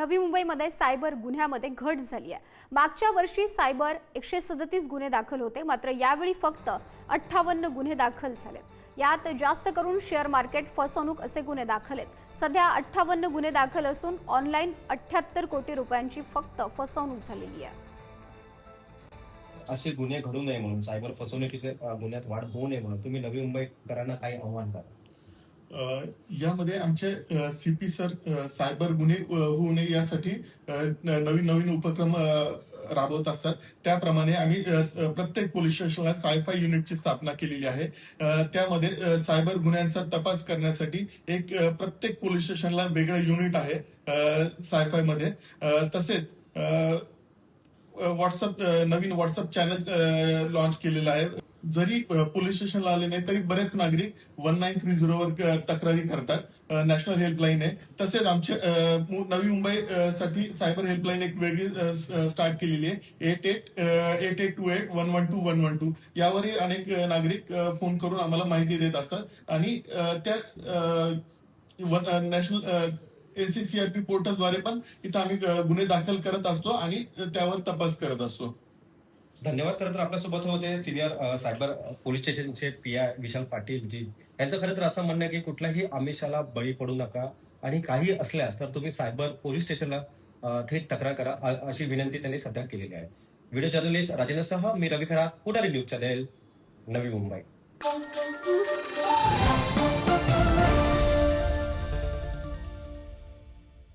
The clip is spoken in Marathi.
नवी मुंबईमध्ये सायबर गुन्ह्यामध्ये घट झाली आहे। मागच्या वर्षी सायबर 137 गुन्हे दाखल होते, मात्र यावेळी फक्त 58 गुन्हे दाखल झालेत। यात जास्त करून शेअर मार्केट फसवणूक असे गुन्हे दाखल आहेत। सध्या 58 गुन्हे दाखल असून ऑनलाईन 78 कोटी रुपयांची फक्त फसवणूक झालेली आहे। असे गुन्हे घडू नये म्हणून, सायबर फसवणुकीच्या गुन्ह्यात वाढ होऊ नये म्हणून तुम्ही नवी मुंबईकरांना काही आव्हान करा? यामध्ये आमचे सीपी सर सायबर गुन्हे होऊ नये यासाठी नवीन उपक्रम राबवत असतात। त्याप्रमाणे आम्ही प्रत्येक पोलीस स्टेशनला सायफाय युनिटची स्थापना केलेली आहे। त्यामध्ये सायबर गुन्ह्यांचा तपास करण्यासाठी एक प्रत्येक पोलीस स्टेशनला वेगळं युनिट आहे सायफाय मध्ये। तसेच नवीन व्हॉट्सअप चॅनल लॉन्च केलेला आहे। जरी पोलीस स्टेशनला आले नाही तरी बरेच नागरिक 1930 वर तक्रारी करतात। नॅशनल हेल्पलाईन आहे। तसेच आमचे नवी मुंबई साठी सायबर हेल्पलाईन एक वेगळी स्टार्ट केलेली आहे, 8828212112। यावरही अनेक नागरिक फोन करून आम्हाला माहिती देत असतात आणि त्या नॅशनल एनसीसीआरपी पोर्टलद्वारे पण इथं आम्ही गुन्हे दाखल करत असतो आणि त्यावर तपास करत असतो। धन्यवाद। खरं तर आपल्यासोबत होते सिनियर सायबर पोलीस स्टेशनचे पीआय विशाल पाटील जी। यांचं खरं तर असं म्हणणं आहे की कुठल्याही आमिषाला बळी पडू नका आणि काही असल्यास तर तुम्ही सायबर पोलीस स्टेशनला थेट तक्रार करा, अशी विनंती त्यांनी सध्या केलेली आहे। व्हिडिओ जर्नलिस्ट राजेंद्रसह मी रवी खरा, पुढारी न्यूज चॅनेल, नवी मुंबई।